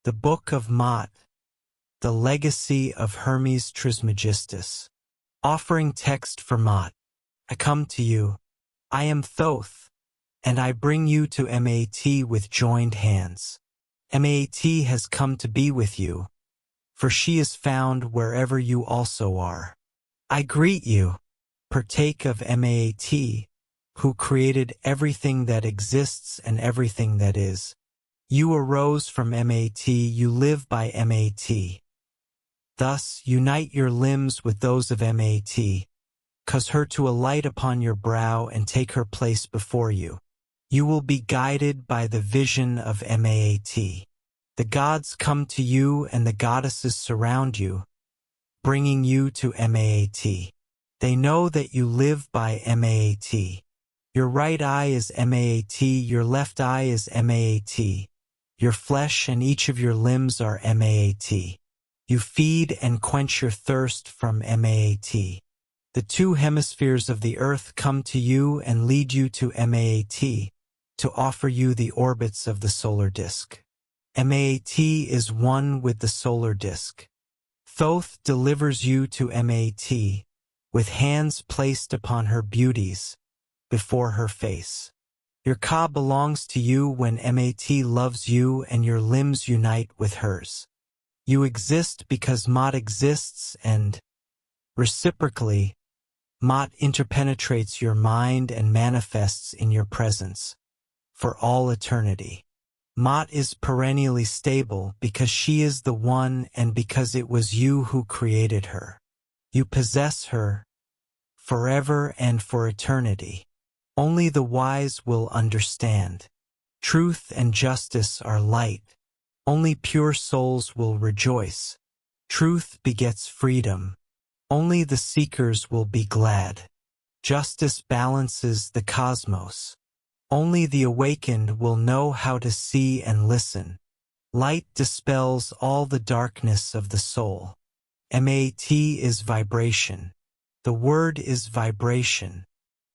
The Book of Maat, the Legacy of Hermes Trismegistus. Offering text for Maat. I come to you. I am Thoth, and I bring you to Maat with joined hands. Maat has come to be with you, for she is found wherever you also are. I greet you. Partake of Maat, who created everything that exists and everything that is. You arose from Maat, you live by Maat. Thus, unite your limbs with those of Maat. Cause her to alight upon your brow and take her place before you. You will be guided by the vision of Maat. The gods come to you and the goddesses surround you, bringing you to Maat. They know that you live by Maat. Your right eye is Maat, your left eye is Maat. Your flesh and each of your limbs are Maat. You feed and quench your thirst from Maat. The two hemispheres of the earth come to you and lead you to Maat, to offer you the orbits of the solar disk. Maat is one with the solar disk. Thoth delivers you to Maat, with hands placed upon her beauties, before her face. Your ka belongs to you when Maat loves you and your limbs unite with hers. You exist because Maat exists and, reciprocally, Maat interpenetrates your mind and manifests in your presence, for all eternity. Maat is perennially stable because she is the one and because it was you who created her. You possess her, forever and for eternity. Only the wise will understand. Truth and justice are light. Only pure souls will rejoice. Truth begets freedom. Only the seekers will be glad. Justice balances the cosmos. Only the awakened will know how to see and listen. Light dispels all the darkness of the soul. Maat is vibration. The word is vibration.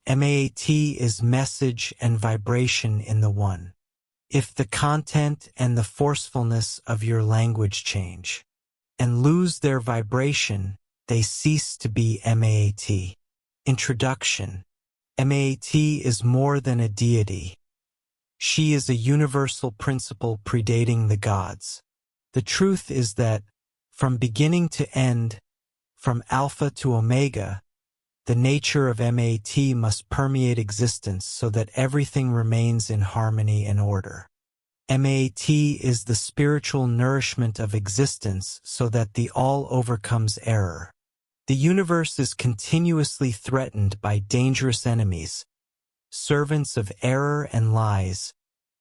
Maat is message and vibration in the one. If the content and the forcefulness of your language change and lose their vibration, they cease to be Maat. Introduction. Maat is more than a deity. She is a universal principle predating the gods. The truth is that, from beginning to end, from Alpha to Omega, the nature of Maat must permeate existence so that everything remains in harmony and order. Maat is the spiritual nourishment of existence so that the all overcomes error. The universe is continuously threatened by dangerous enemies, servants of error and lies,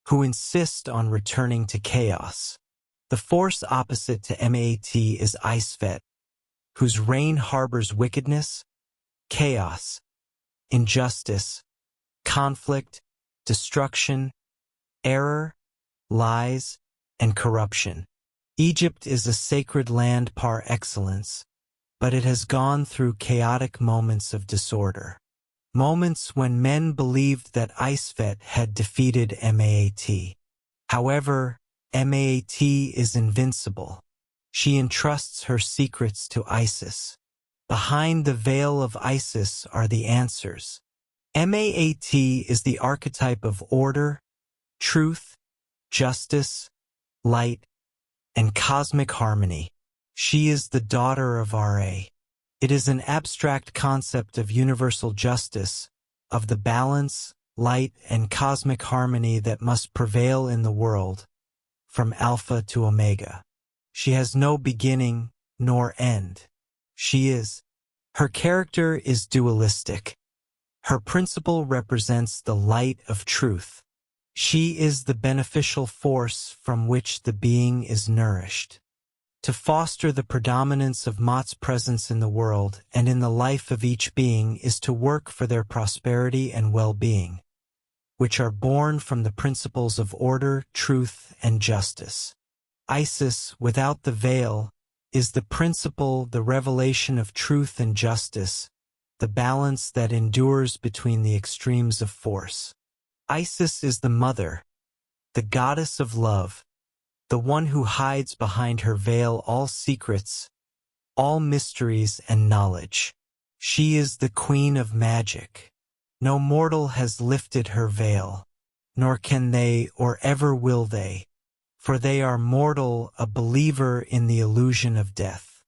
who insist on returning to chaos. The force opposite to Maat is Isfet, whose reign harbors wickedness, chaos, injustice, conflict, destruction, error, lies, and corruption. Egypt is a sacred land par excellence, but it has gone through chaotic moments of disorder. Moments when men believed that Isfet had defeated Maat. However, Maat is invincible. She entrusts her secrets to Isis. Behind the veil of Isis are the answers. Maat is the archetype of order, truth, justice, light, and cosmic harmony. She is the daughter of Ra. It is an abstract concept of universal justice, of the balance, light, and cosmic harmony that must prevail in the world, from Alpha to Omega. She has no beginning nor end. She is. Her character is dualistic. Her principle represents the light of truth. She is the beneficial force from which the being is nourished. To foster the predominance of Maat's presence in the world and in the life of each being is to work for their prosperity and well-being, which are born from the principles of order, truth, and justice. Isis, without the veil, is the principle, the revelation of truth and justice, the balance that endures between the extremes of force. Isis is the mother, the goddess of love, the one who hides behind her veil all secrets, all mysteries and knowledge. She is the Queen of Magic. No mortal has lifted her veil, nor can they or ever will they, for they are mortal, a believer in the illusion of death.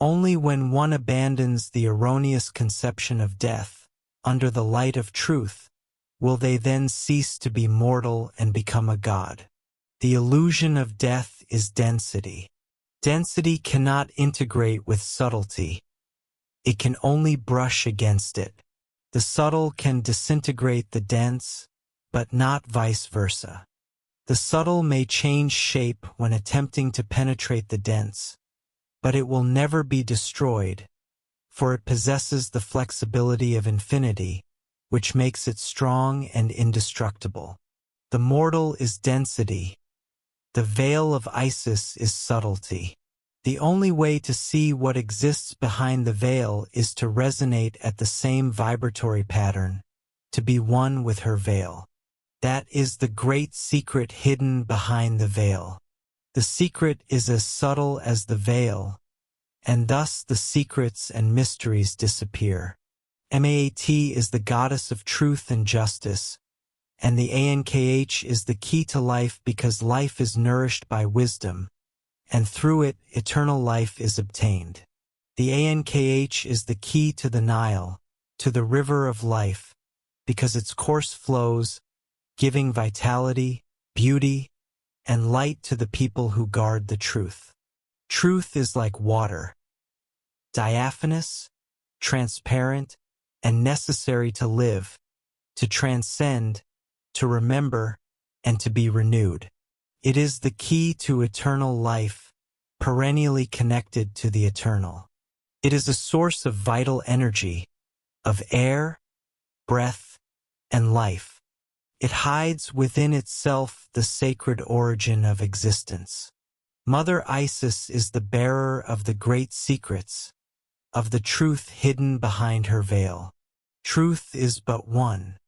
Only when one abandons the erroneous conception of death, under the light of truth, will they then cease to be mortal and become a god. The illusion of death is density. Density cannot integrate with subtlety. It can only brush against it. The subtle can disintegrate the dense, but not vice versa. The subtle may change shape when attempting to penetrate the dense, but it will never be destroyed, for it possesses the flexibility of infinity, which makes it strong and indestructible. The mortal is density. The veil of Isis is subtlety. The only way to see what exists behind the veil is to resonate at the same vibratory pattern, to be one with her veil. That is the great secret hidden behind the veil. The secret is as subtle as the veil, and thus the secrets and mysteries disappear. Maat is the goddess of truth and justice, and the Ankh is the key to life because life is nourished by wisdom, and through it eternal life is obtained. The Ankh is the key to the Nile, to the river of life, because its course flows, giving vitality, beauty, and light to the people who guard the truth. Truth is like water, diaphanous, transparent, and necessary to live, to transcend, to remember, and to be renewed. It is the key to eternal life, perennially connected to the eternal. It is a source of vital energy, of air, breath, and life. It hides within itself the sacred origin of existence. Mother Isis is the bearer of the great secrets, of the truth hidden behind her veil. Truth is but one,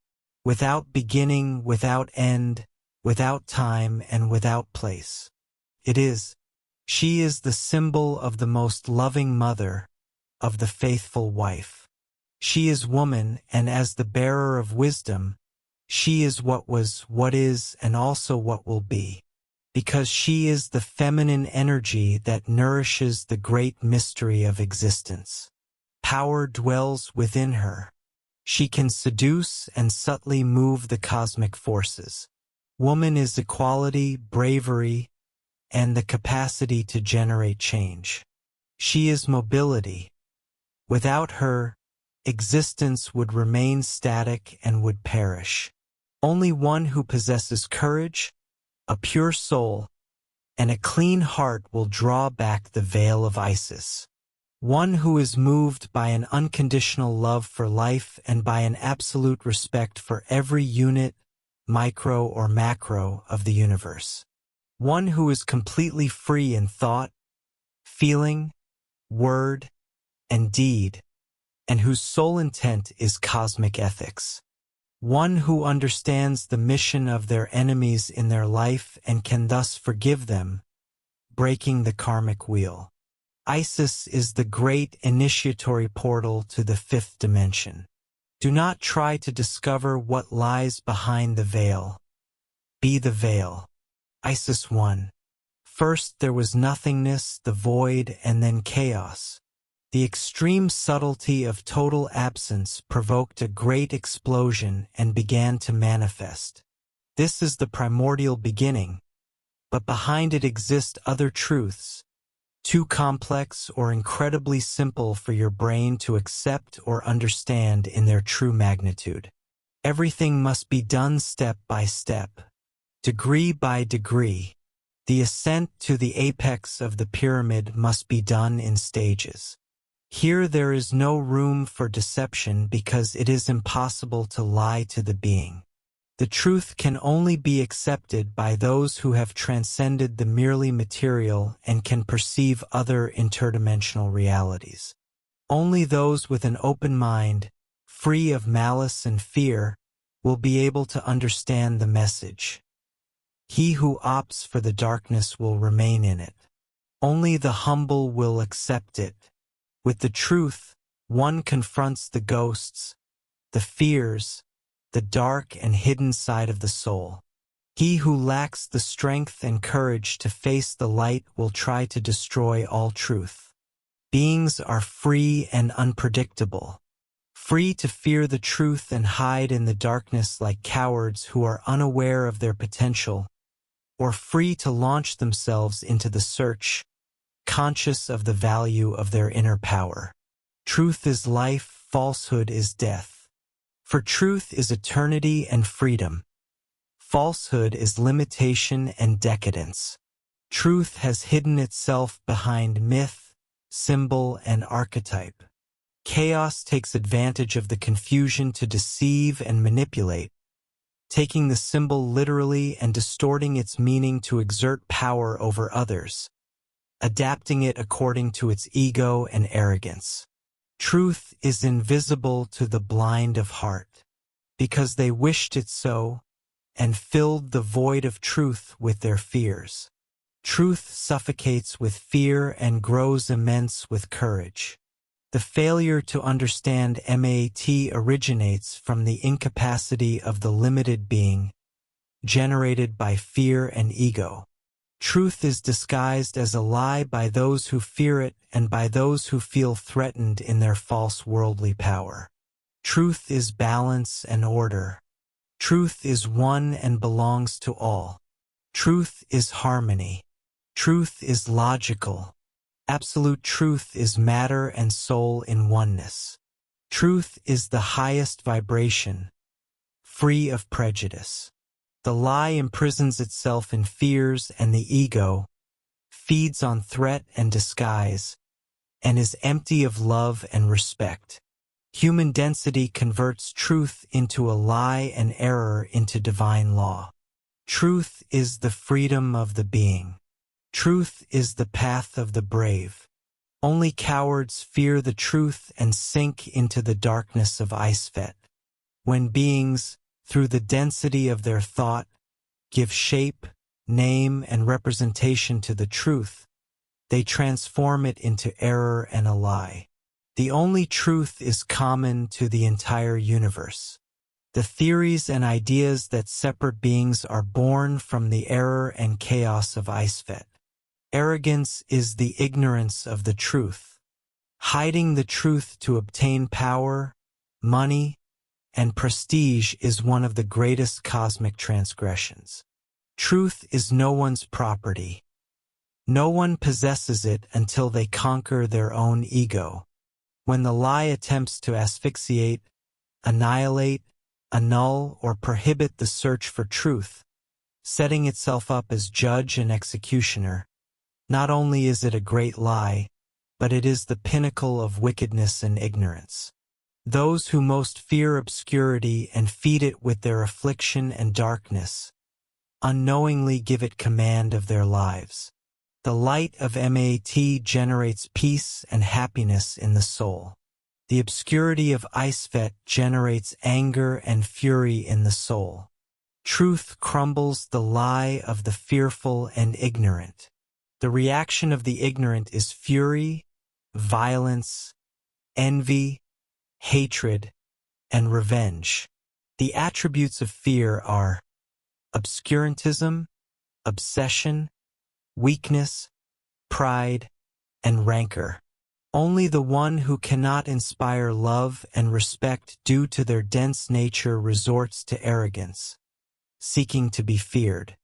without beginning, without end, without time, and without place. She is the symbol of the most loving mother, of the faithful wife. She is woman, and as the bearer of wisdom, she is what was, what is, and also what will be. Because she is the feminine energy that nourishes the great mystery of existence. Power dwells within her. She can seduce and subtly move the cosmic forces. Woman is equality, bravery, and the capacity to generate change. She is mobility. Without her, existence would remain static and would perish. Only one who possesses courage, a pure soul, and a clean heart will draw back the veil of Isis. One who is moved by an unconditional love for life and by an absolute respect for every unit, micro or macro, of the universe. One who is completely free in thought, feeling, word, and deed, and whose sole intent is cosmic ethics. One who understands the mission of their enemies in their life and can thus forgive them, breaking the karmic wheel. Isis is the great initiatory portal to the fifth dimension. Do not try to discover what lies behind the veil. Be the veil. Isis 1. First there was nothingness, the void, and then chaos. The extreme subtlety of total absence provoked a great explosion and began to manifest. This is the primordial beginning, but behind it exist other truths, too complex or incredibly simple for your brain to accept or understand in their true magnitude. Everything must be done step by step, degree by degree. The ascent to the apex of the pyramid must be done in stages. Here there is no room for deception because it is impossible to lie to the being. The truth can only be accepted by those who have transcended the merely material and can perceive other interdimensional realities. Only those with an open mind, free of malice and fear, will be able to understand the message. He who opts for the darkness will remain in it. Only the humble will accept it. With the truth, one confronts the ghosts, the fears, the dark and hidden side of the soul. He who lacks the strength and courage to face the light will try to destroy all truth. Beings are free and unpredictable. Free to fear the truth and hide in the darkness like cowards who are unaware of their potential, or free to launch themselves into the search, conscious of the value of their inner power. Truth is life, falsehood is death. For truth is eternity and freedom. Falsehood is limitation and decadence. Truth has hidden itself behind myth, symbol, and archetype. Chaos takes advantage of the confusion to deceive and manipulate, taking the symbol literally and distorting its meaning to exert power over others, adapting it according to its ego and arrogance. Truth is invisible to the blind of heart, because they wished it so, and filled the void of truth with their fears. Truth suffocates with fear and grows immense with courage. The failure to understand Maat originates from the incapacity of the limited being, generated by fear and ego. Truth is disguised as a lie by those who fear it and by those who feel threatened in their false worldly power. Truth is balance and order. Truth is one and belongs to all. Truth is harmony. Truth is logical. Absolute truth is matter and soul in oneness. Truth is the highest vibration, free of prejudice. The lie imprisons itself in fears and the ego, feeds on threat and disguise, and is empty of love and respect. Human density converts truth into a lie and error into divine law. Truth is the freedom of the being. Truth is the path of the brave. Only cowards fear the truth and sink into the darkness of Isfet. When beings, through the density of their thought, give shape, name, and representation to the truth, they transform it into error and a lie. The only truth is common to the entire universe. The theories and ideas that separate beings are born from the error and chaos of Isfet. Arrogance is the ignorance of the truth. Hiding the truth to obtain power, money, and prestige is one of the greatest cosmic transgressions. Truth is no one's property. No one possesses it until they conquer their own ego. When the lie attempts to asphyxiate, annihilate, annul, or prohibit the search for truth, setting itself up as judge and executioner, not only is it a great lie, but it is the pinnacle of wickedness and ignorance. Those who most fear obscurity and feed it with their affliction and darkness, unknowingly give it command of their lives. The light of Maat generates peace and happiness in the soul. The obscurity of Isfet generates anger and fury in the soul. Truth crumbles the lie of the fearful and ignorant. The reaction of the ignorant is fury, violence, envy, hatred, and revenge. The attributes of fear are obscurantism, obsession, weakness, pride, and rancor. Only the one who cannot inspire love and respect due to their dense nature resorts to arrogance, seeking to be feared.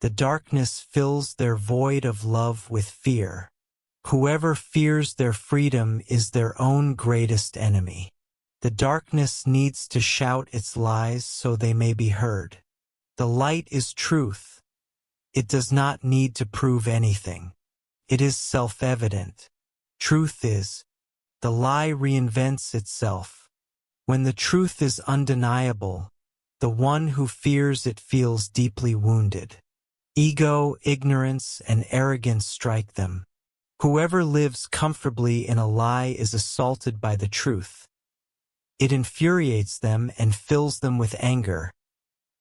The darkness fills their void of love with fear. Whoever fears their freedom is their own greatest enemy. The darkness needs to shout its lies so they may be heard. The light is truth. It does not need to prove anything. It is self-evident. Truth is. The lie reinvents itself. When the truth is undeniable, the one who fears it feels deeply wounded. Ego, ignorance, and arrogance strike them. Whoever lives comfortably in a lie is assaulted by the truth. It infuriates them and fills them with anger,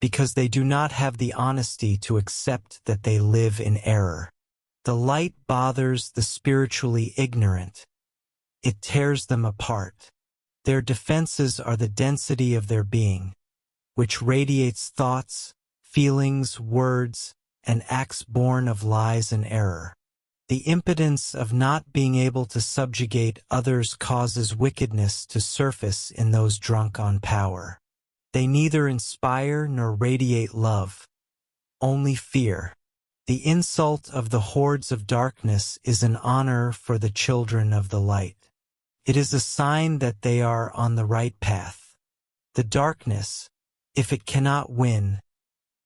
because they do not have the honesty to accept that they live in error. The light bothers the spiritually ignorant. It tears them apart. Their defenses are the density of their being, which radiates thoughts, feelings, words, and acts born of lies and error. The impotence of not being able to subjugate others causes wickedness to surface in those drunk on power. They neither inspire nor radiate love, only fear. The insult of the hordes of darkness is an honor for the children of the light. It is a sign that they are on the right path. The darkness, if it cannot win,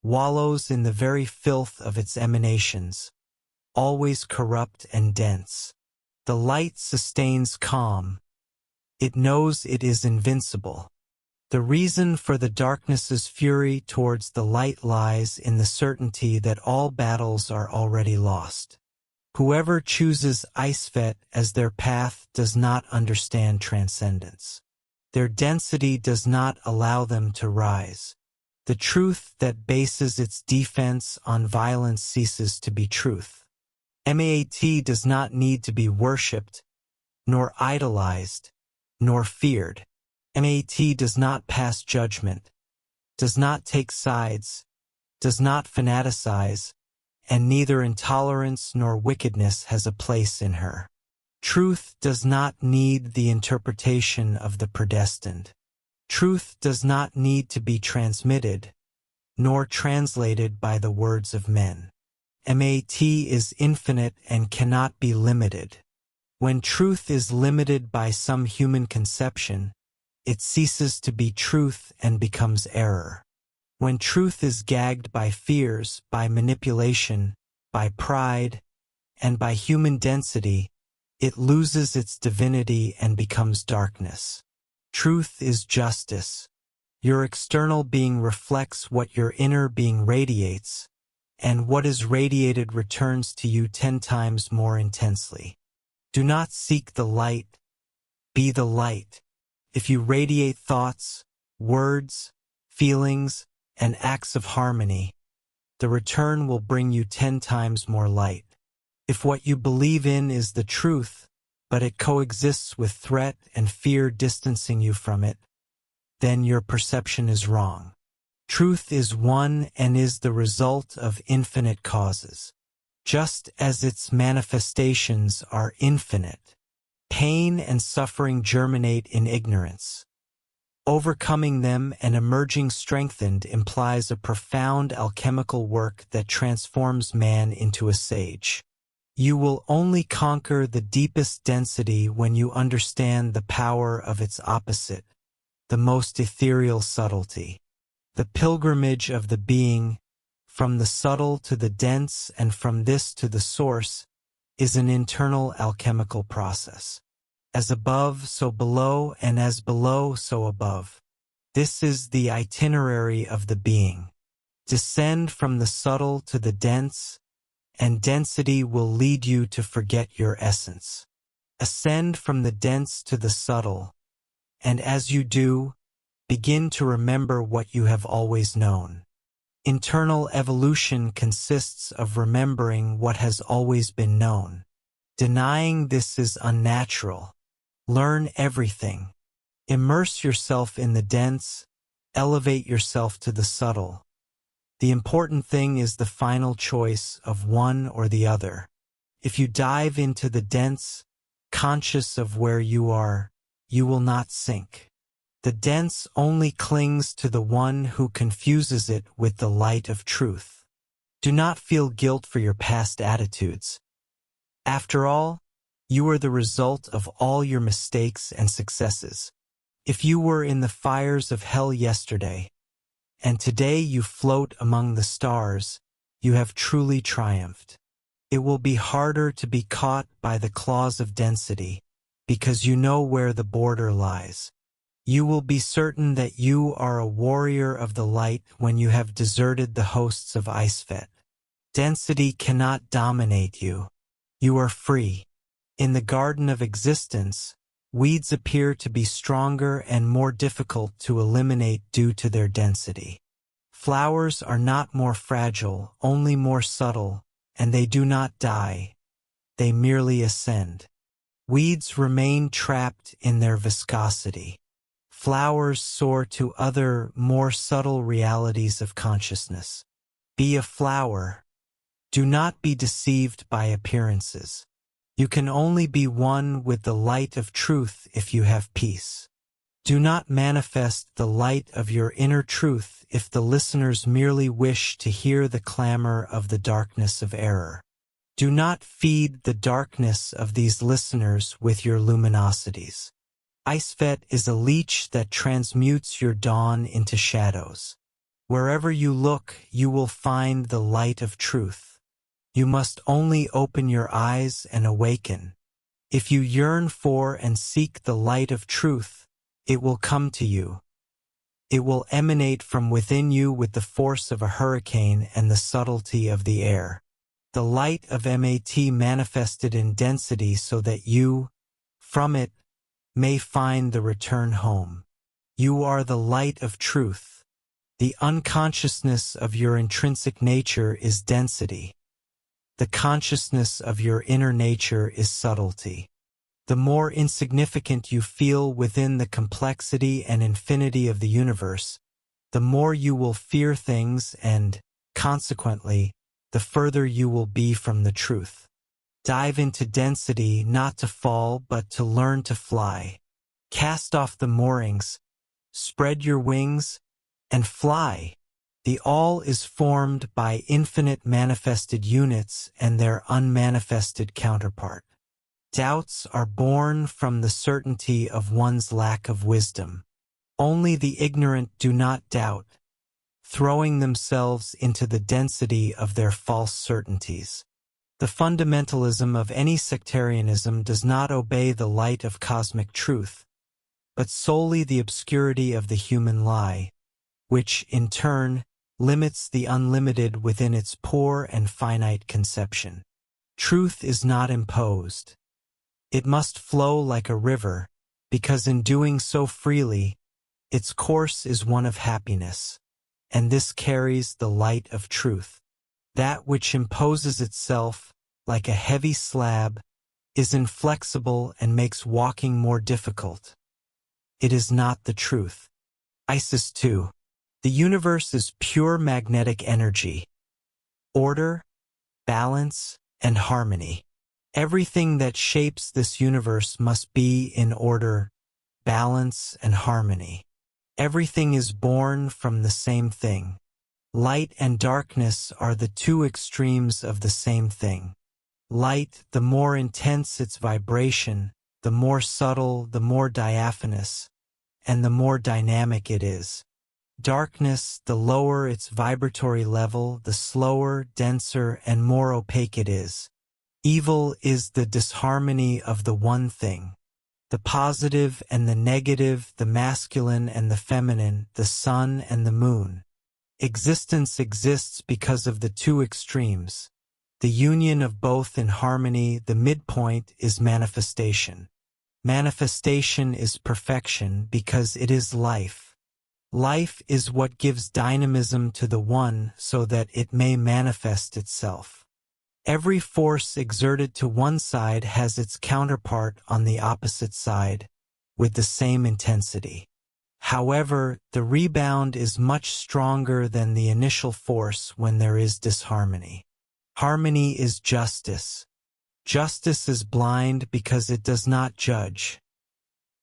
wallows in the very filth of its emanations, always corrupt and dense. The light sustains calm. It knows it is invincible. The reason for the darkness's fury towards the light lies in the certainty that all battles are already lost. Whoever chooses Eisvet as their path does not understand transcendence. Their density does not allow them to rise. The truth that bases its defense on violence ceases to be truth. Maat does not need to be worshipped, nor idolized, nor feared. Maat does not pass judgment, does not take sides, does not fanaticize, and neither intolerance nor wickedness has a place in her. Truth does not need the interpretation of the predestined. Truth does not need to be transmitted, nor translated by the words of men. Maat is infinite and cannot be limited. When truth is limited by some human conception, it ceases to be truth and becomes error. When truth is gagged by fears, by manipulation, by pride, and by human density, it loses its divinity and becomes darkness. Truth is justice. Your external being reflects what your inner being radiates, and what is radiated returns to you 10 times more intensely. Do not seek the light, be the light. If you radiate thoughts, words, feelings, and acts of harmony, the return will bring you 10 times more light. If what you believe in is the truth, but it coexists with threat and fear distancing you from it, then your perception is wrong. Truth is one and is the result of infinite causes. Just as its manifestations are infinite, pain and suffering germinate in ignorance. Overcoming them and emerging strengthened implies a profound alchemical work that transforms man into a sage. You will only conquer the deepest density when you understand the power of its opposite, the most ethereal subtlety. The pilgrimage of the being, from the subtle to the dense and from this to the source, is an internal alchemical process. As above, so below, and as below, so above. This is the itinerary of the being. Descend from the subtle to the dense, and density will lead you to forget your essence. Ascend from the dense to the subtle, and as you do, begin to remember what you have always known. Internal evolution consists of remembering what has always been known. Denying this is unnatural. Learn everything. Immerse yourself in the dense, elevate yourself to the subtle. The important thing is the final choice of one or the other. If you dive into the dense, conscious of where you are, you will not sink. The dense only clings to the one who confuses it with the light of truth. Do not feel guilt for your past attitudes. After all, you are the result of all your mistakes and successes. If you were in the fires of hell yesterday, and today you float among the stars, you have truly triumphed. It will be harder to be caught by the claws of density, because you know where the border lies. You will be certain that you are a warrior of the light when you have deserted the hosts of Eisvet. Density cannot dominate you. You are free. In the garden of existence, weeds appear to be stronger and more difficult to eliminate due to their density. Flowers are not more fragile, only more subtle, and they do not die. They merely ascend. Weeds remain trapped in their viscosity. Flowers soar to other, more subtle realities of consciousness. Be a flower. Do not be deceived by appearances. You can only be one with the light of truth if you have peace. Do not manifest the light of your inner truth if the listeners merely wish to hear the clamor of the darkness of error. Do not feed the darkness of these listeners with your luminosities. Isvet is a leech that transmutes your dawn into shadows. Wherever you look, you will find the light of truth. You must only open your eyes and awaken. If you yearn for and seek the light of truth, it will come to you. It will emanate from within you with the force of a hurricane and the subtlety of the air. The light of Maat manifested in density so that you, from it, may find the return home. You are the light of truth. The unconsciousness of your intrinsic nature is density. The consciousness of your inner nature is subtlety. The more insignificant you feel within the complexity and infinity of the universe, the more you will fear things and, consequently, the further you will be from the truth. Dive into density not to fall but to learn to fly. Cast off the moorings, spread your wings, and fly. The all is formed by infinite manifested units and their unmanifested counterpart. Doubts are born from the certainty of one's lack of wisdom. Only the ignorant do not doubt, throwing themselves into the density of their false certainties. The fundamentalism of any sectarianism does not obey the light of cosmic truth, but solely the obscurity of the human lie, which, in turn, limits the unlimited within its poor and finite conception. Truth is not imposed. It must flow like a river, because in doing so freely, its course is one of happiness, and this carries the light of truth. That which imposes itself, like a heavy slab, is inflexible and makes walking more difficult. It is not the truth. Isis 2. The universe is pure magnetic energy, order, balance, and harmony. Everything that shapes this universe must be in order, balance, and harmony. Everything is born from the same thing. Light and darkness are the two extremes of the same thing. Light, the more intense its vibration, the more subtle, the more diaphanous, and the more dynamic it is. Darkness, the lower its vibratory level, the slower, denser, and more opaque it is. Evil is the disharmony of the one thing. The positive and the negative, the masculine and the feminine, the sun and the moon. Existence exists because of the two extremes. The union of both in harmony, the midpoint, is manifestation. Manifestation is perfection because it is life. Life is what gives dynamism to the one so that it may manifest itself. Every force exerted to one side has its counterpart on the opposite side, with the same intensity. However, the rebound is much stronger than the initial force when there is disharmony. Harmony is justice. Justice is blind because it does not judge.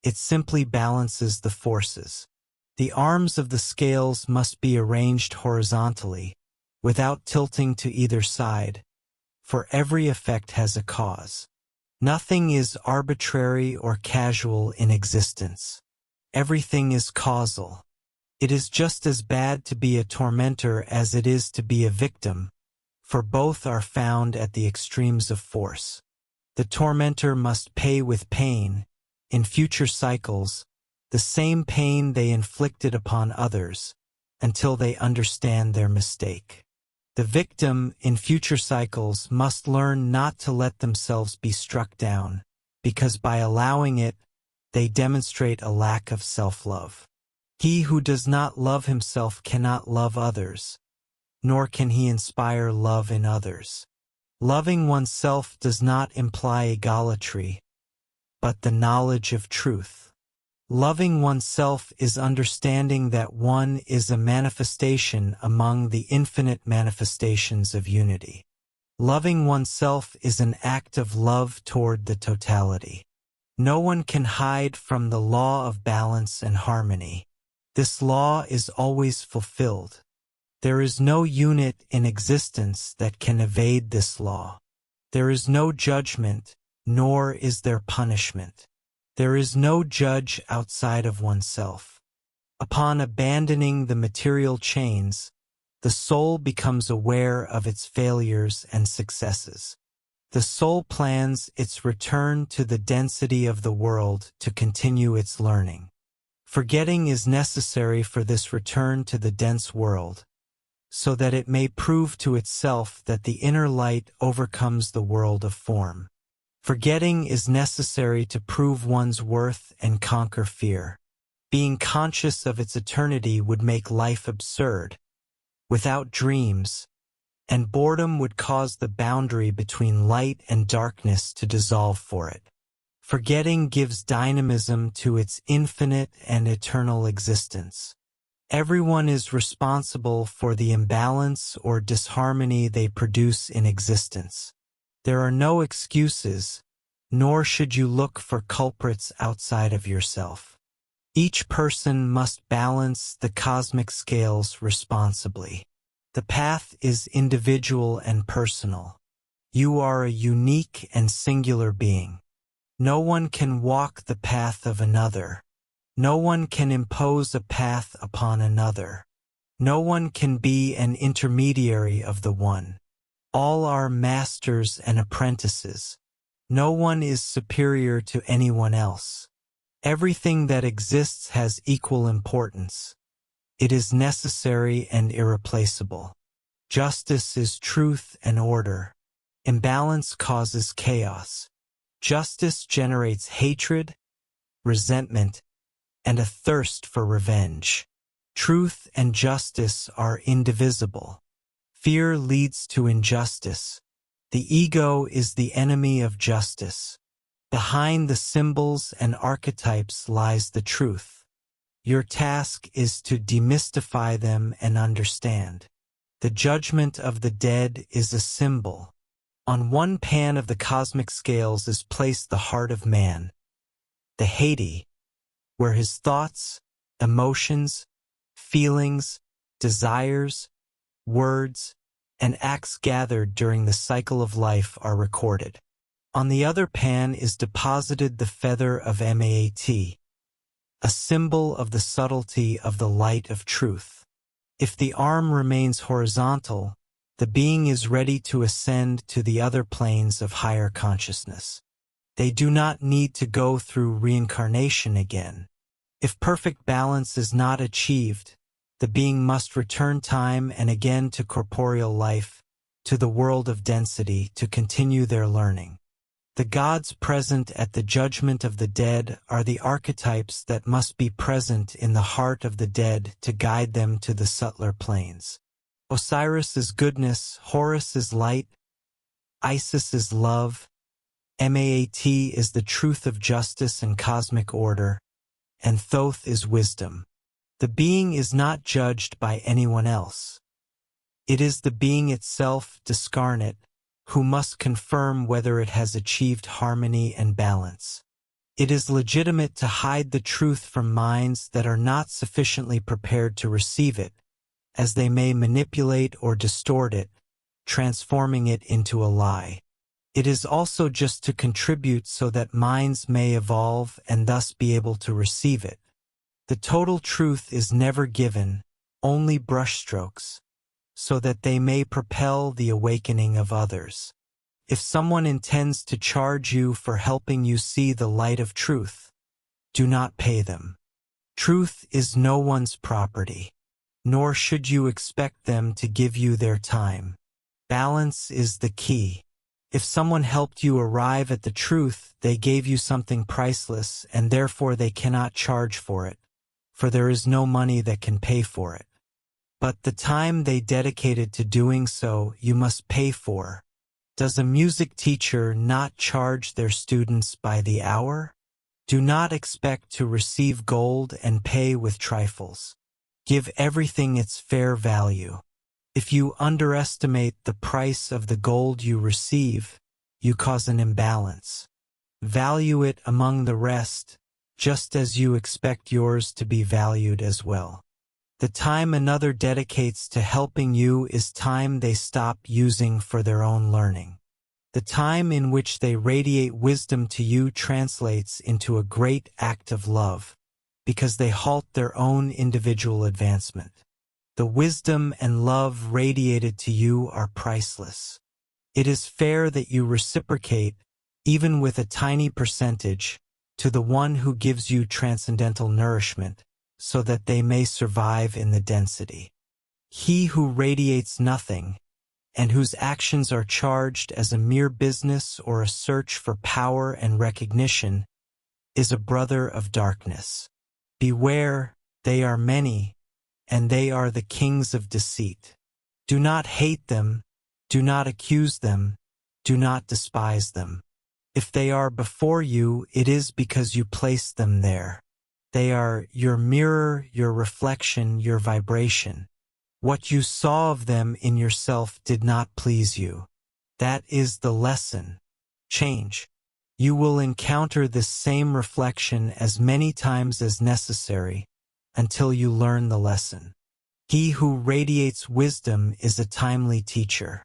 It simply balances the forces. The arms of the scales must be arranged horizontally, without tilting to either side, for every effect has a cause. Nothing is arbitrary or casual in existence. Everything is causal. It is just as bad to be a tormentor as it is to be a victim, for both are found at the extremes of force. The tormentor must pay with pain, in future cycles, the same pain they inflicted upon others, until they understand their mistake. The victim, in future cycles, must learn not to let themselves be struck down, because by allowing it, they demonstrate a lack of self-love. He who does not love himself cannot love others, nor can he inspire love in others. Loving oneself does not imply egolatry, but the knowledge of truth. Loving oneself is understanding that one is a manifestation among the infinite manifestations of unity. Loving oneself is an act of love toward the totality. No one can hide from the law of balance and harmony. This law is always fulfilled. There is no unit in existence that can evade this law. There is no judgment, nor is there punishment. There is no judge outside of oneself. Upon abandoning the material chains, the soul becomes aware of its failures and successes. The soul plans its return to the density of the world to continue its learning. Forgetting is necessary for this return to the dense world, so that it may prove to itself that the inner light overcomes the world of form. Forgetting is necessary to prove one's worth and conquer fear. Being conscious of its eternity would make life absurd, without dreams, and boredom would cause the boundary between light and darkness to dissolve for it. Forgetting gives dynamism to its infinite and eternal existence. Everyone is responsible for the imbalance or disharmony they produce in existence. There are no excuses, nor should you look for culprits outside of yourself. Each person must balance the cosmic scales responsibly. The path is individual and personal. You are a unique and singular being. No one can walk the path of another. No one can impose a path upon another. No one can be an intermediary of the one. All are masters and apprentices. No one is superior to anyone else. Everything that exists has equal importance. It is necessary and irreplaceable. Justice is truth and order. Imbalance causes chaos. Justice generates hatred, resentment, and a thirst for revenge. Truth and justice are indivisible. Fear leads to injustice. The ego is the enemy of justice. Behind the symbols and archetypes lies the truth. Your task is to demystify them and understand. The judgment of the dead is a symbol. On one pan of the cosmic scales is placed the heart of man, the Hades, where his thoughts, emotions, feelings, desires, words, and acts gathered during the cycle of life are recorded. On the other pan is deposited the feather of Maat, a symbol of the subtlety of the light of truth. If the arm remains horizontal, the being is ready to ascend to the other planes of higher consciousness. They do not need to go through reincarnation again. If perfect balance is not achieved, the being must return time and again to corporeal life, to the world of density, to continue their learning. The gods present at the judgment of the dead are the archetypes that must be present in the heart of the dead to guide them to the subtler planes. Osiris is goodness, Horus is light, Isis is love, Maat is the truth of justice and cosmic order, and Thoth is wisdom. The being is not judged by anyone else. It is the being itself, discarnate, who must confirm whether it has achieved harmony and balance. It is legitimate to hide the truth from minds that are not sufficiently prepared to receive it, as they may manipulate or distort it, transforming it into a lie. It is also just to contribute so that minds may evolve and thus be able to receive it. The total truth is never given, only brushstrokes, so that they may propel the awakening of others. If someone intends to charge you for helping you see the light of truth, do not pay them. Truth is no one's property, nor should you expect them to give you their time. Balance is the key. If someone helped you arrive at the truth, they gave you something priceless and therefore they cannot charge for it, for there is no money that can pay for it. But the time they dedicated to doing so you must pay for. Does a music teacher not charge their students by the hour? Do not expect to receive gold and pay with trifles. Give everything its fair value. If you underestimate the price of the gold you receive, you cause an imbalance. Value it among the rest, just as you expect yours to be valued as well. The time another dedicates to helping you is time they stop using for their own learning. The time in which they radiate wisdom to you translates into a great act of love, because they halt their own individual advancement. The wisdom and love radiated to you are priceless. It is fair that you reciprocate, even with a tiny percentage, to the one who gives you transcendental nourishment, so that they may survive in the density. He who radiates nothing, and whose actions are charged as a mere business or a search for power and recognition, is a brother of darkness. Beware, they are many, and they are the kings of deceit. Do not hate them, do not accuse them, do not despise them. If they are before you, it is because you placed them there. They are your mirror, your reflection, your vibration. What you saw of them in yourself did not please you. That is the lesson. Change. You will encounter this same reflection as many times as necessary until you learn the lesson. He who radiates wisdom is a timely teacher.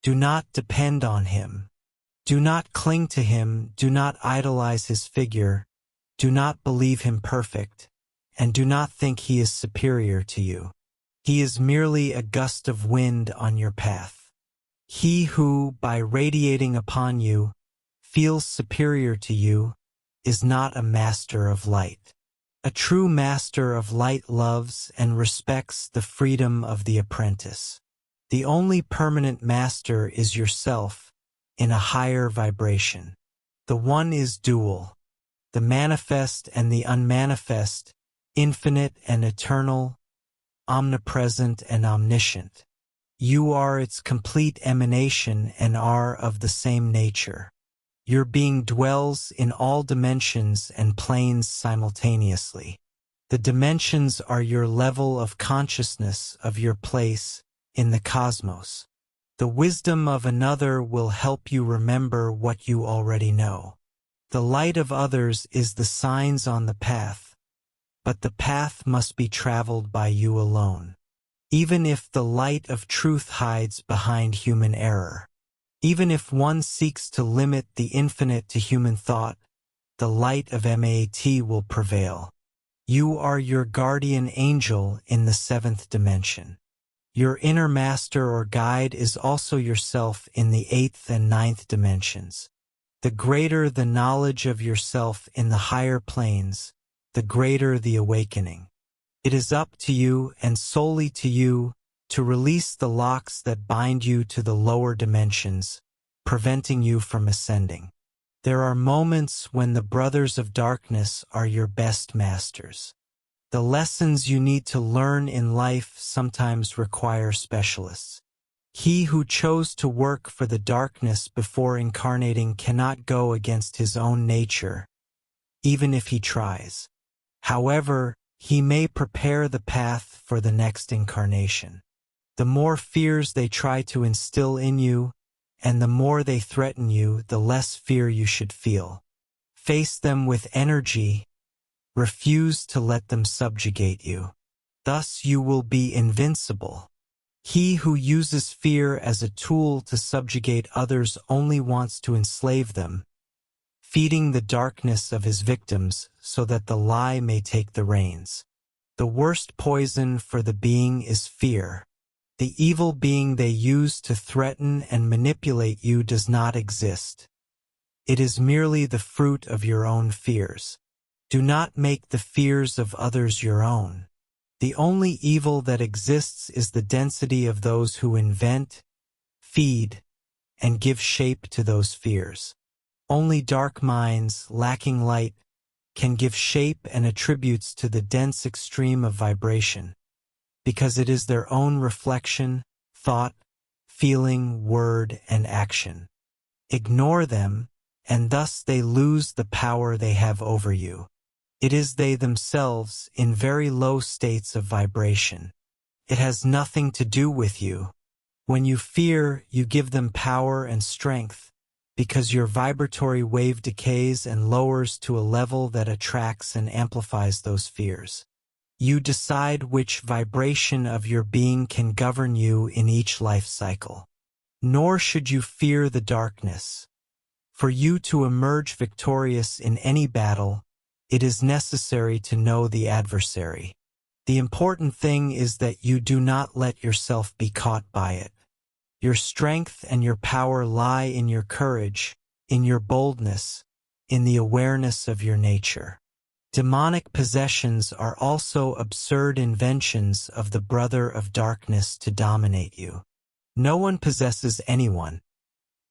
Do not depend on him. Do not cling to him, do not idolize his figure, do not believe him perfect, and do not think he is superior to you. He is merely a gust of wind on your path. He who, by radiating upon you, feels superior to you, is not a master of light. A true master of light loves and respects the freedom of the apprentice. The only permanent master is yourself, in a higher vibration. The one is dual, the manifest and the unmanifest, infinite and eternal, omnipresent and omniscient. You are its complete emanation and are of the same nature. Your being dwells in all dimensions and planes simultaneously. The dimensions are your level of consciousness of your place in the cosmos. The wisdom of another will help you remember what you already know. The light of others is the signs on the path, but the path must be traveled by you alone. Even if the light of truth hides behind human error, even if one seeks to limit the infinite to human thought, the light of Maat will prevail. You are your guardian angel in the seventh dimension. Your inner master or guide is also yourself in the eighth and ninth dimensions. The greater the knowledge of yourself in the higher planes, the greater the awakening. It is up to you and solely to you to release the locks that bind you to the lower dimensions, preventing you from ascending. There are moments when the brothers of darkness are your best masters. The lessons you need to learn in life sometimes require specialists. He who chose to work for the darkness before incarnating cannot go against his own nature, even if he tries. However, he may prepare the path for the next incarnation. The more fears they try to instill in you, and the more they threaten you, the less fear you should feel. Face them with energy. Refuse to let them subjugate you. Thus you will be invincible. He who uses fear as a tool to subjugate others only wants to enslave them, feeding the darkness of his victims so that the lie may take the reins. The worst poison for the being is fear. The evil being they use to threaten and manipulate you does not exist. It is merely the fruit of your own fears. Do not make the fears of others your own. The only evil that exists is the density of those who invent, feed, and give shape to those fears. Only dark minds, lacking light, can give shape and attributes to the dense extreme of vibration, because it is their own reflection, thought, feeling, word, and action. Ignore them, and thus they lose the power they have over you. It is they themselves in very low states of vibration. It has nothing to do with you. When you fear, you give them power and strength, because your vibratory wave decays and lowers to a level that attracts and amplifies those fears. You decide which vibration of your being can govern you in each life cycle. Nor should you fear the darkness. For you to emerge victorious in any battle, it is necessary to know the adversary. The important thing is that you do not let yourself be caught by it. Your strength and your power lie in your courage, in your boldness, in the awareness of your nature. Demonic possessions are also absurd inventions of the brother of darkness to dominate you. No one possesses anyone.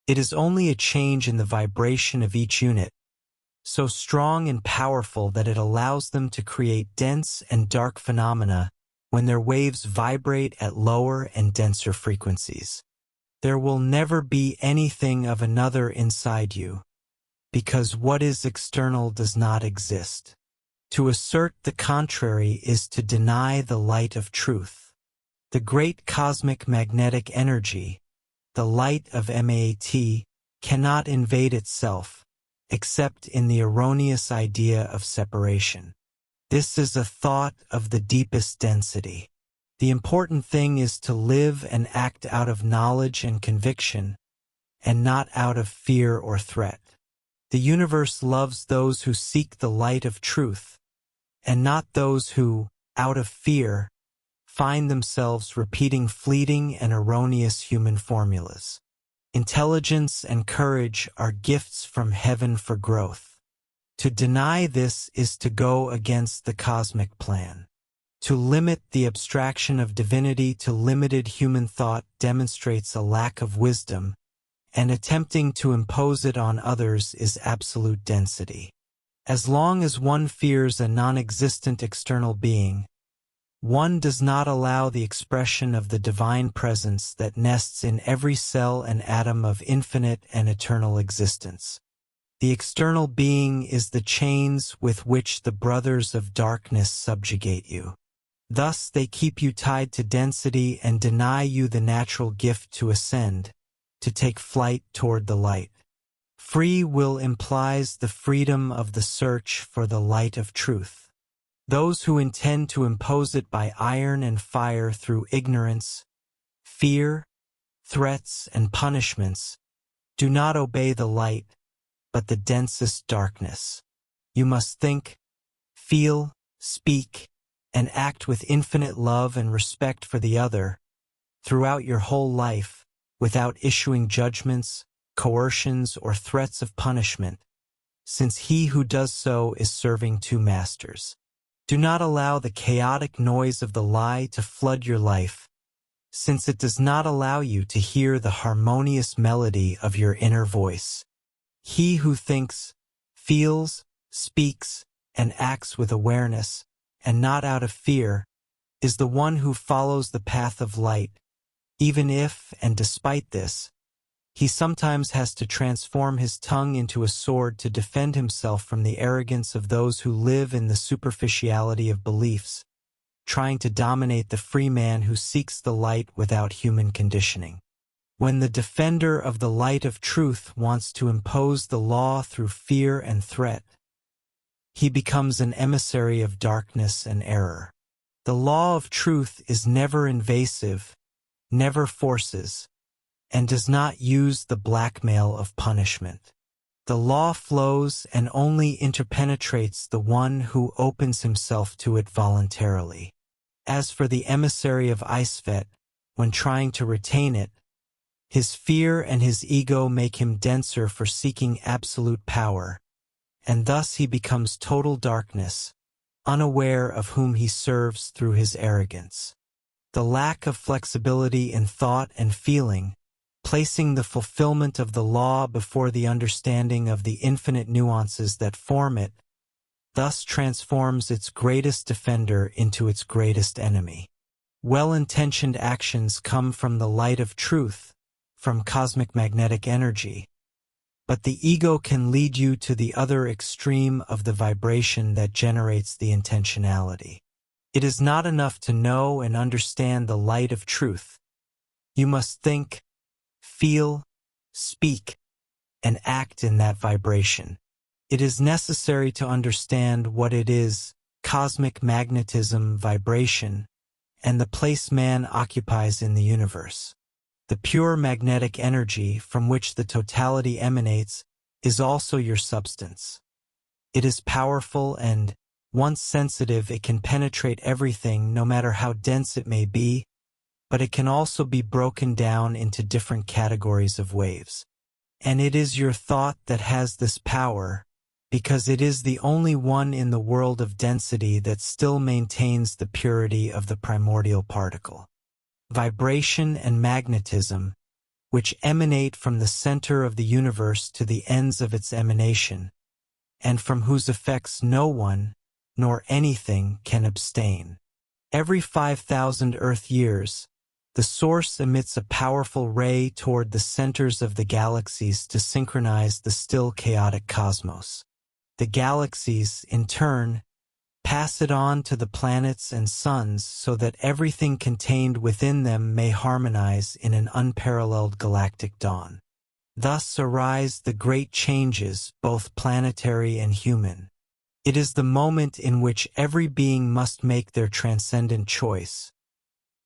It is only a change in the vibration of each unit, so strong and powerful that it allows them to create dense and dark phenomena when their waves vibrate at lower and denser frequencies. There will never be anything of another inside you, because what is external does not exist. To assert the contrary is to deny the light of truth. The great cosmic magnetic energy, the light of Maat, cannot invade itself, except in the erroneous idea of separation. This is a thought of the deepest density. The important thing is to live and act out of knowledge and conviction, and not out of fear or threat. The universe loves those who seek the light of truth, and not those who, out of fear, find themselves repeating fleeting and erroneous human formulas. Intelligence and courage are gifts from heaven for growth. To deny this is to go against the cosmic plan. To limit the abstraction of divinity to limited human thought demonstrates a lack of wisdom, and attempting to impose it on others is absolute density. As long as one fears a non-existent external being, one does not allow the expression of the divine presence that nests in every cell and atom of infinite and eternal existence. The external being is the chains with which the brothers of darkness subjugate you. Thus they keep you tied to density and deny you the natural gift to ascend, to take flight toward the light. Free will implies the freedom of the search for the light of truth. Those who intend to impose it by iron and fire through ignorance, fear, threats, and punishments do not obey the light, but the densest darkness. You must think, feel, speak, and act with infinite love and respect for the other throughout your whole life, without issuing judgments, coercions, or threats of punishment, since he who does so is serving two masters. Do not allow the chaotic noise of the lie to flood your life, since it does not allow you to hear the harmonious melody of your inner voice. He who thinks, feels, speaks, and acts with awareness, and not out of fear, is the one who follows the path of light, even if, and despite this, he sometimes has to transform his tongue into a sword to defend himself from the arrogance of those who live in the superficiality of beliefs, trying to dominate the free man who seeks the light without human conditioning. When the defender of the light of truth wants to impose the law through fear and threat, he becomes an emissary of darkness and error. The law of truth is never invasive, never forces, and does not use the blackmail of punishment. The law flows and only interpenetrates the one who opens himself to it voluntarily. As for the emissary of Isvet, when trying to retain it, his fear and his ego make him denser for seeking absolute power, and thus he becomes total darkness, unaware of whom he serves through his arrogance. The lack of flexibility in thought and feeling, placing the fulfillment of the law before the understanding of the infinite nuances that form it, thus transforms its greatest defender into its greatest enemy. Well-intentioned actions come from the light of truth, from cosmic magnetic energy, but the ego can lead you to the other extreme of the vibration that generates the intentionality. It is not enough to know and understand the light of truth. You must think, feel, speak, and act in that vibration. It is necessary to understand what it is, cosmic magnetism, vibration, and the place man occupies in the universe. The pure magnetic energy from which the totality emanates is also your substance. It is powerful and, once sensitive, it can penetrate everything no matter how dense it may be, but it can also be broken down into different categories of waves. And it is your thought that has this power, because it is the only one in the world of density that still maintains the purity of the primordial particle. Vibration and magnetism, which emanate from the center of the universe to the ends of its emanation, and from whose effects no one, nor anything, can abstain. Every 5,000 Earth years, the source emits a powerful ray toward the centers of the galaxies to synchronize the still chaotic cosmos. The galaxies, in turn, pass it on to the planets and suns so that everything contained within them may harmonize in an unparalleled galactic dawn. Thus arise the great changes, both planetary and human. It is the moment in which every being must make their transcendent choice,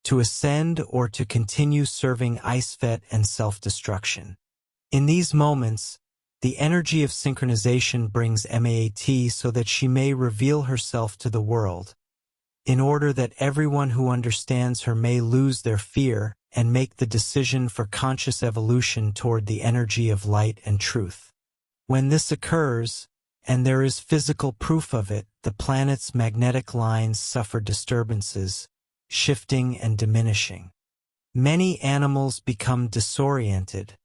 to ascend or to continue serving Isfet and self-destruction. In these moments, the energy of synchronization brings Maat so that she may reveal herself to the world, in order that everyone who understands her may lose their fear and make the decision for conscious evolution toward the energy of light and truth. When this occurs, and there is physical proof of it, the planet's magnetic lines suffer disturbances, shifting and diminishing. Many animals become disoriented,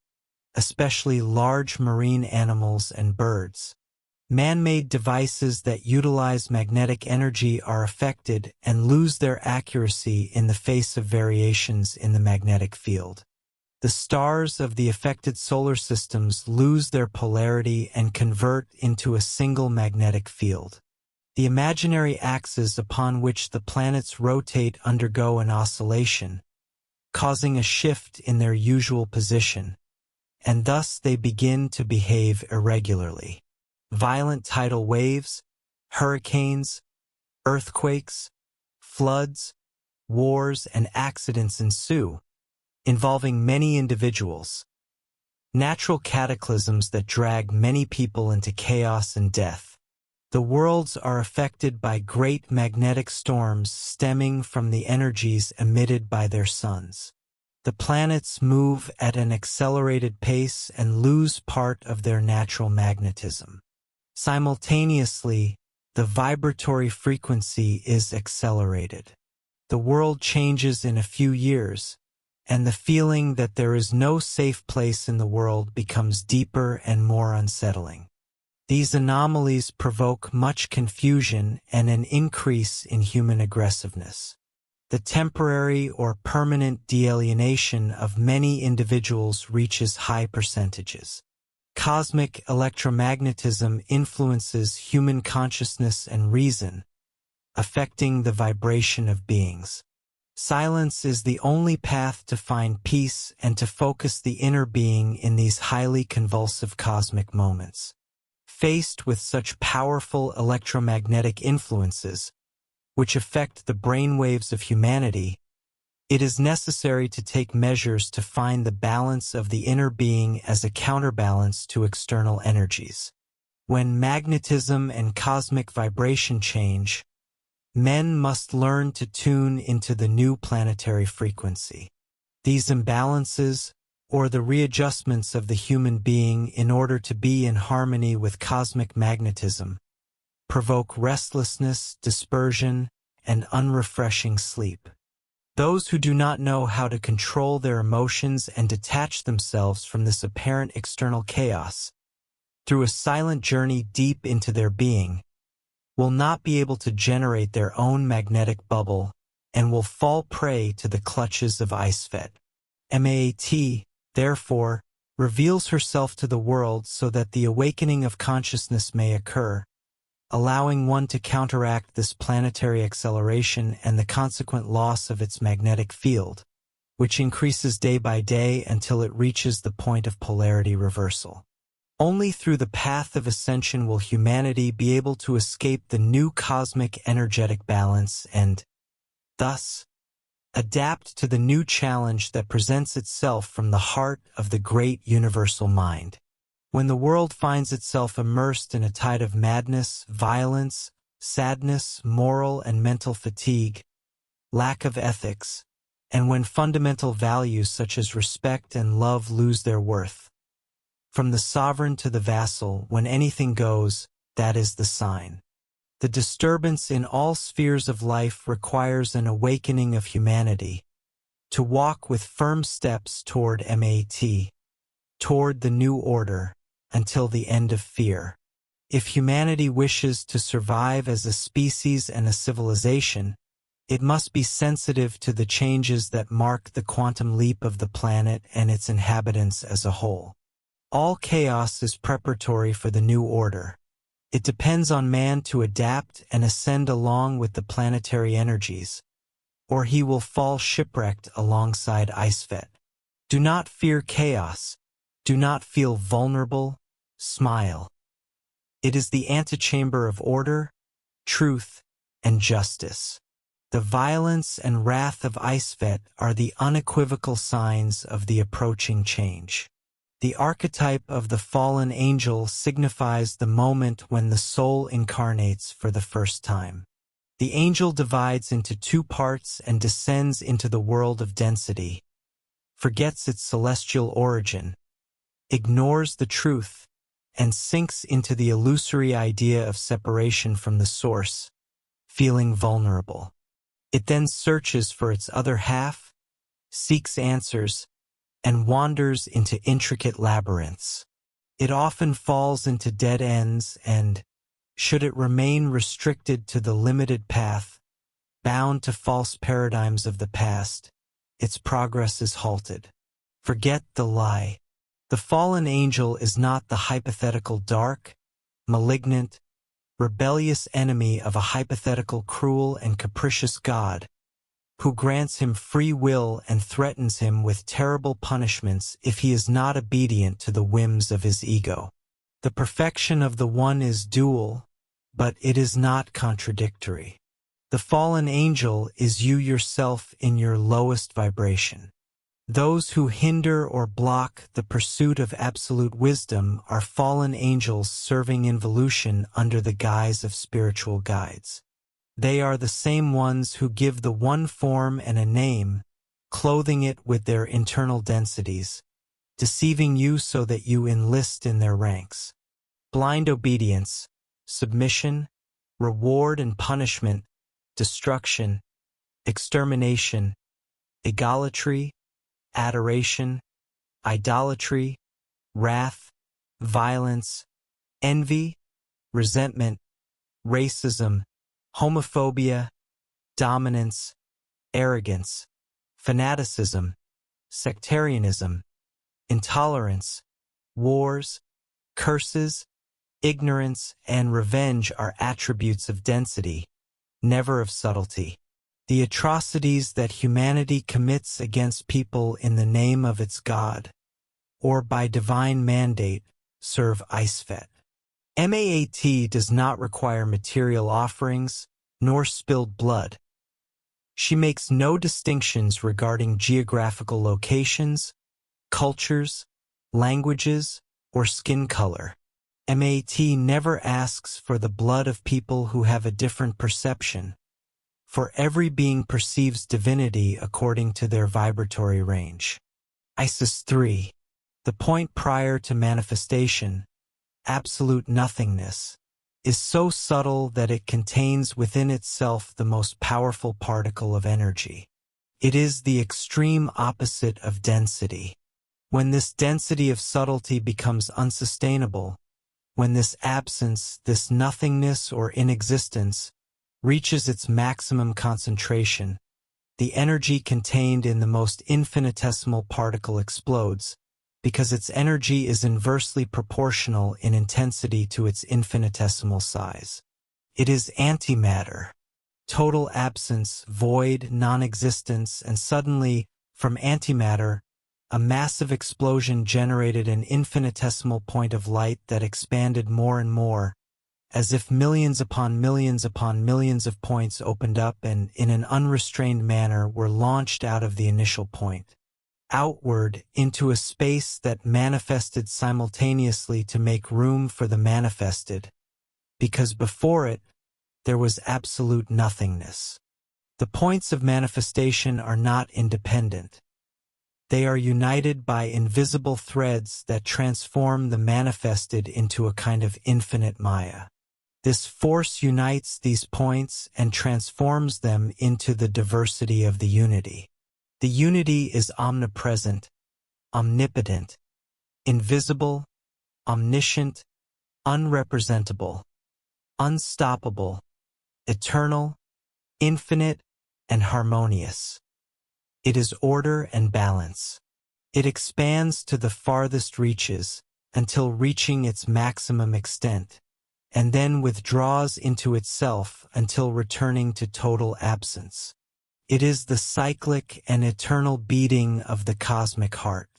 especially large marine animals and birds. Man-made devices that utilize magnetic energy are affected and lose their accuracy in the face of variations in the magnetic field. The stars of the affected solar systems lose their polarity and convert into a single magnetic field. The imaginary axes upon which the planets rotate undergo an oscillation, causing a shift in their usual position, and thus they begin to behave irregularly. Violent tidal waves, hurricanes, earthquakes, floods, wars, and accidents ensue, involving many individuals. Natural cataclysms that drag many people into chaos and death. The worlds are affected by great magnetic storms stemming from the energies emitted by their suns. The planets move at an accelerated pace and lose part of their natural magnetism. Simultaneously, the vibratory frequency is accelerated. The world changes in a few years, and the feeling that there is no safe place in the world becomes deeper and more unsettling. These anomalies provoke much confusion and an increase in human aggressiveness. The temporary or permanent de-alienation of many individuals reaches high percentages. Cosmic electromagnetism influences human consciousness and reason, affecting the vibration of beings. Silence is the only path to find peace and to focus the inner being in these highly convulsive cosmic moments. Faced with such powerful electromagnetic influences, which affect the brainwaves of humanity, it is necessary to take measures to find the balance of the inner being as a counterbalance to external energies. When magnetism and cosmic vibration change, men must learn to tune into the new planetary frequency. These imbalances, or the readjustments of the human being in order to be in harmony with cosmic magnetism, provoke restlessness, dispersion, and unrefreshing sleep. Those who do not know how to control their emotions and detach themselves from this apparent external chaos, through a silent journey deep into their being, will not be able to generate their own magnetic bubble and will fall prey to the clutches of Icefet. Maat, therefore, reveals herself to the world so that the awakening of consciousness may occur, allowing one to counteract this planetary acceleration and the consequent loss of its magnetic field, which increases day by day until it reaches the point of polarity reversal. Only through the path of ascension will humanity be able to escape the new cosmic energetic balance and, thus, adapt to the new challenge that presents itself from the heart of the great universal mind. When the world finds itself immersed in a tide of madness, violence, sadness, moral and mental fatigue, lack of ethics, and when fundamental values such as respect and love lose their worth, from the sovereign to the vassal, when anything goes, that is the sign. The disturbance in all spheres of life requires an awakening of humanity, to walk with firm steps toward Maat, toward the new order, until the end of fear. If humanity wishes to survive as a species and a civilization, it must be sensitive to the changes that mark the quantum leap of the planet and its inhabitants as a whole. All chaos is preparatory for the new order. It depends on man to adapt and ascend along with the planetary energies, or he will fall shipwrecked alongside Icefet. Do not fear chaos. Do not feel vulnerable. Smile. It is the antechamber of order, truth, and justice. The violence and wrath of Icefet are the unequivocal signs of the approaching change. The archetype of the fallen angel signifies the moment when the soul incarnates for the first time. The angel divides into two parts and descends into the world of density, forgets its celestial origin, ignores the truth, and sinks into the illusory idea of separation from the source, feeling vulnerable. It then searches for its other half, seeks answers, and wanders into intricate labyrinths. It often falls into dead ends and, should it remain restricted to the limited path, bound to false paradigms of the past, its progress is halted. Forget the lie. The fallen angel is not the hypothetical dark, malignant, rebellious enemy of a hypothetical cruel and capricious God, who grants him free will and threatens him with terrible punishments if he is not obedient to the whims of his ego. The perfection of the one is dual, but it is not contradictory. The fallen angel is you yourself in your lowest vibration. Those who hinder or block the pursuit of absolute wisdom are fallen angels serving involution under the guise of spiritual guides. They are the same ones who give the one form and a name, clothing it with their internal densities, deceiving you so that you enlist in their ranks. Blind obedience, submission, reward and punishment, destruction, extermination, egolatry, adoration, idolatry, wrath, violence, envy, resentment, racism, homophobia, dominance, arrogance, fanaticism, sectarianism, intolerance, wars, curses, ignorance, and revenge are attributes of density, never of subtlety. The atrocities that humanity commits against people in the name of its God, or by divine mandate, serve Icefet. Maat does not require material offerings, nor spilled blood. She makes no distinctions regarding geographical locations, cultures, languages, or skin color. Maat never asks for the blood of people who have a different perception, for every being perceives divinity according to their vibratory range. Isis 3. The point prior to manifestation, absolute nothingness, is so subtle that it contains within itself the most powerful particle of energy. It is the extreme opposite of density. When this density of subtlety becomes unsustainable, When this absence, this nothingness or inexistence, reaches its maximum concentration, the energy contained in the most infinitesimal particle explodes, because its energy is inversely proportional in intensity to its infinitesimal size. It is antimatter. Total absence, void, non-existence, and suddenly, from antimatter, a massive explosion generated an infinitesimal point of light that expanded more and more, as if millions upon millions upon millions of points opened up and, in an unrestrained manner, were launched out of the initial point, outward into a space that manifested simultaneously to make room for the manifested, because before it, there was absolute nothingness. The points of manifestation are not independent. They are united by invisible threads that transform the manifested into a kind of infinite Maya. This force unites these points and transforms them into the diversity of the unity. The unity is omnipresent, omnipotent, invisible, omniscient, unrepresentable, unstoppable, eternal, infinite, and harmonious. It is order and balance. It expands to the farthest reaches until reaching its maximum extent, and then withdraws into itself until returning to total absence. It is the cyclic and eternal beating of the cosmic heart,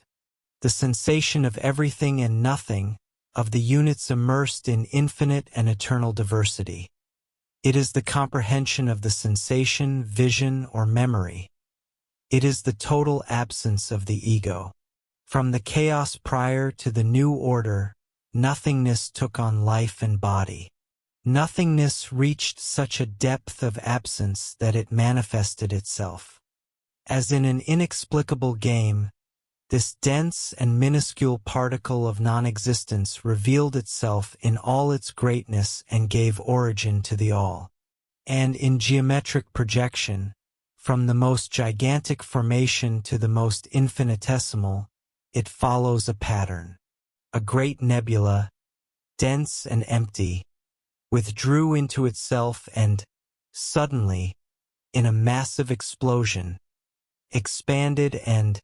the sensation of everything and nothing, of the units immersed in infinite and eternal diversity. It is the comprehension of the sensation, vision, or memory. It is the total absence of the ego. From the chaos prior to the new order, nothingness took on life and body. Nothingness reached such a depth of absence that it manifested itself. As in an inexplicable game, this dense and minuscule particle of non-existence revealed itself in all its greatness and gave origin to the all. And in geometric projection, from the most gigantic formation to the most infinitesimal, it follows a pattern. A great nebula, dense and empty, withdrew into itself and, suddenly, in a massive explosion, expanded and,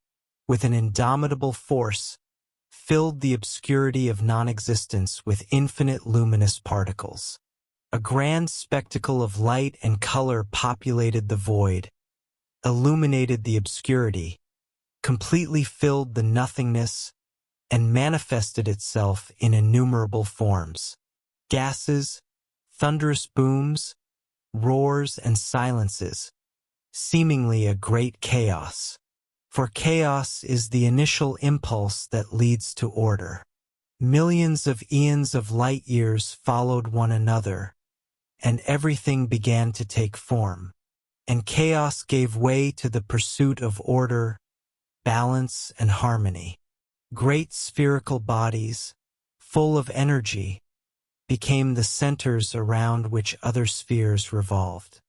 with an indomitable force, filled the obscurity of non-existence with infinite luminous particles. A grand spectacle of light and color populated the void, illuminated the obscurity, completely filled the nothingness, and manifested itself in innumerable forms. Gases, thunderous booms, roars and silences, seemingly a great chaos. For chaos is the initial impulse that leads to order. Millions of eons of light years followed one another, and everything began to take form. And chaos gave way to the pursuit of order, balance, and harmony. Great spherical bodies, full of energy, became the centers around which other spheres revolved.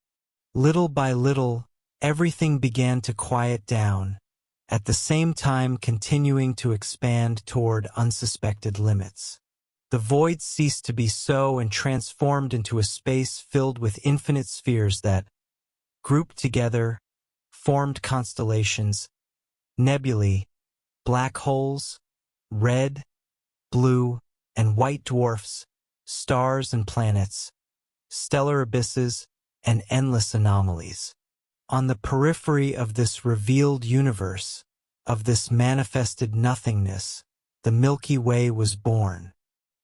Little by little, everything began to quiet down, at the same time continuing to expand toward unsuspected limits. The void ceased to be so and transformed into a space filled with infinite spheres that, grouped together, formed constellations, nebulae, black holes, red, blue, and white dwarfs, stars and planets, stellar abysses, and endless anomalies. On the periphery of this revealed universe, of this manifested nothingness, the Milky Way was born.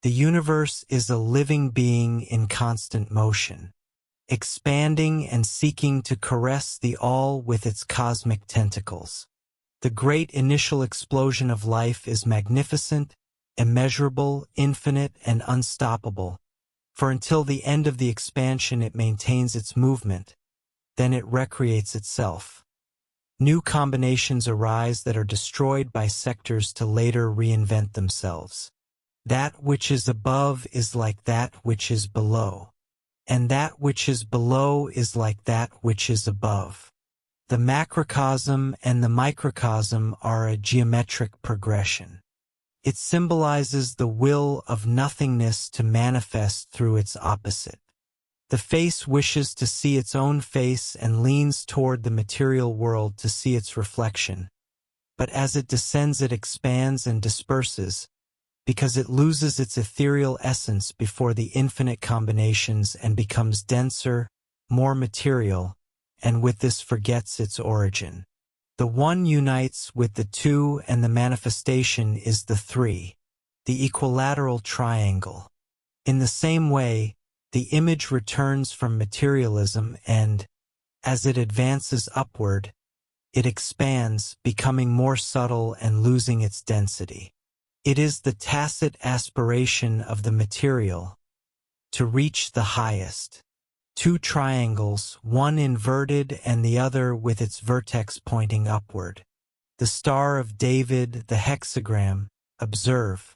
The universe is a living being in constant motion, expanding and seeking to caress the all with its cosmic tentacles. The great initial explosion of life is magnificent, immeasurable, infinite, and unstoppable, for until the end of the expansion it maintains its movement, then it recreates itself. New combinations arise that are destroyed by sectors to later reinvent themselves. That which is above is like that which is below, and that which is below is like that which is above. The macrocosm and the microcosm are a geometric progression. It symbolizes the will of nothingness to manifest through its opposite. The face wishes to see its own face and leans toward the material world to see its reflection. But as it descends, it expands and disperses, because it loses its ethereal essence before the infinite combinations and becomes denser, more material, and with this forgets its origin. The one unites with the two, and the manifestation is the three, the equilateral triangle. In the same way, the image returns from materialism and, as it advances upward, it expands, becoming more subtle and losing its density. It is the tacit aspiration of the material to reach the highest. Two triangles, one inverted and the other with its vertex pointing upward. The Star of David, the hexagram, observe.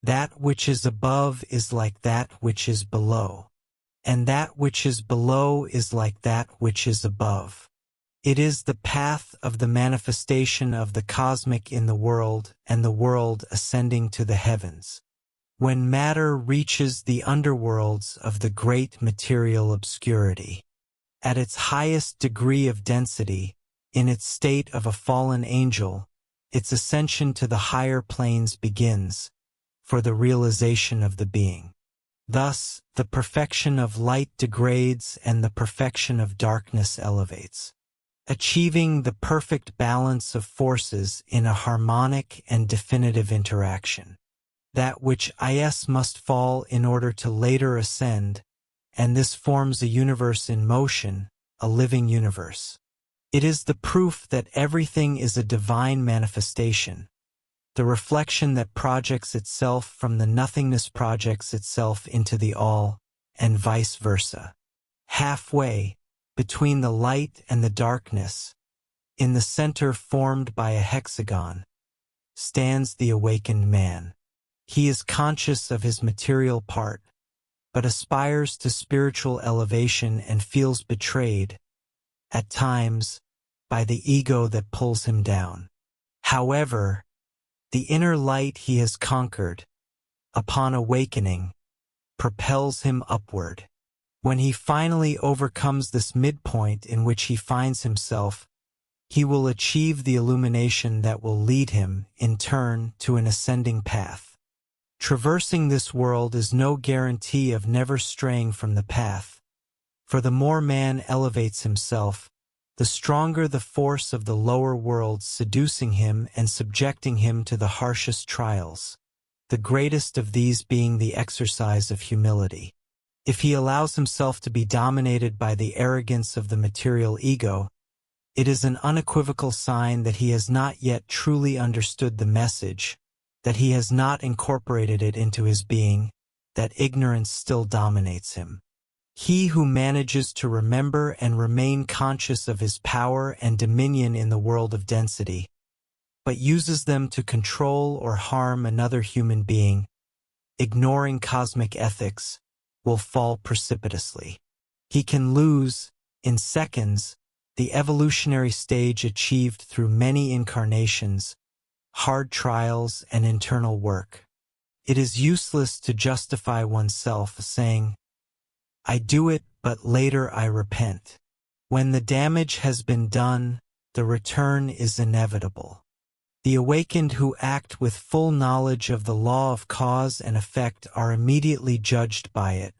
That which is above is like that which is below, and that which is below is like that which is above. It is the path of the manifestation of the cosmic in the world and the world ascending to the heavens. When matter reaches the underworlds of the great material obscurity, at its highest degree of density, in its state of a fallen angel, its ascension to the higher planes begins, for the realization of the being. Thus, the perfection of light degrades and the perfection of darkness elevates, achieving the perfect balance of forces in a harmonic and definitive interaction. That which is must fall in order to later ascend, and this forms a universe in motion, a living universe. It is the proof that everything is a divine manifestation, the reflection that projects itself from the nothingness projects itself into the all, and vice versa. Halfway, between the light and the darkness, in the center formed by a hexagon, stands the awakened man. He is conscious of his material part, but aspires to spiritual elevation and feels betrayed, at times, by the ego that pulls him down. However, the inner light he has conquered, upon awakening, propels him upward. When he finally overcomes this midpoint in which he finds himself, he will achieve the illumination that will lead him, in turn, to an ascending path. Traversing this world is no guarantee of never straying from the path, for the more man elevates himself, the stronger the force of the lower worlds seducing him and subjecting him to the harshest trials, the greatest of these being the exercise of humility. If he allows himself to be dominated by the arrogance of the material ego, it is an unequivocal sign that he has not yet truly understood the message, that he has not incorporated it into his being, that ignorance still dominates him. He who manages to remember and remain conscious of his power and dominion in the world of density, but uses them to control or harm another human being, ignoring cosmic ethics, will fall precipitously. He can lose, in seconds, the evolutionary stage achieved through many incarnations, hard trials, and internal work. It is useless to justify oneself, saying, "I do it, but later I repent." When the damage has been done, the return is inevitable. The awakened who act with full knowledge of the law of cause and effect are immediately judged by it,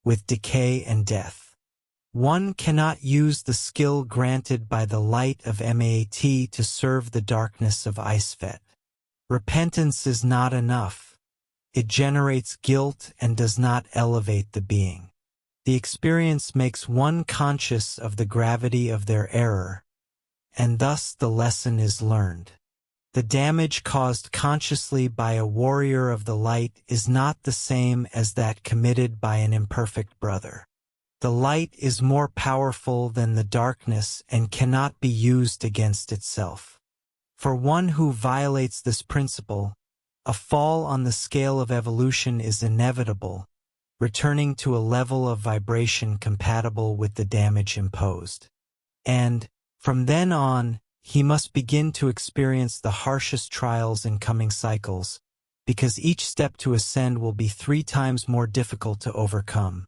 with decay and death. One cannot use the skill granted by the light of Maat to serve the darkness of Isfet. Repentance is not enough. It generates guilt and does not elevate the being. The experience makes one conscious of the gravity of their error, and thus the lesson is learned. The damage caused consciously by a warrior of the light is not the same as that committed by an imperfect brother. The light is more powerful than the darkness and cannot be used against itself. For one who violates this principle, a fall on the scale of evolution is inevitable, returning to a level of vibration compatible with the damage imposed. And, from then on, he must begin to experience the harshest trials in coming cycles, because each step to ascend will be 3 times more difficult to overcome.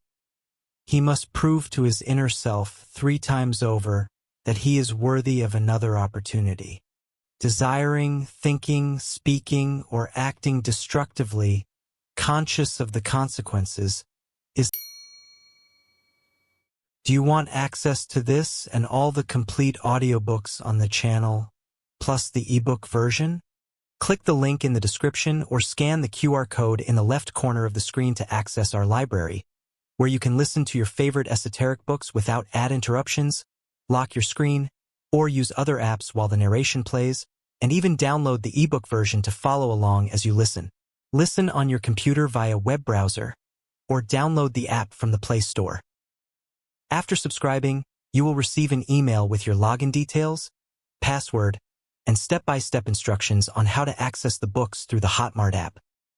He must prove to his inner self 3 times over that he is worthy of another opportunity. Desiring, thinking, speaking, or acting destructively, conscious of the consequences, is. Do you want access to this and all the complete audiobooks on the channel, plus the ebook version? Click the link in the description or scan the QR code in the left corner of the screen to access our library, where you can listen to your favorite esoteric books without ad interruptions, lock your screen, or use other apps while the narration plays, and even download the ebook version to follow along as you listen. Listen on your computer via web browser, or download the app from the Play Store. After subscribing, you will receive an email with your login details, password, and step-by-step instructions on how to access the books through the Hotmart app.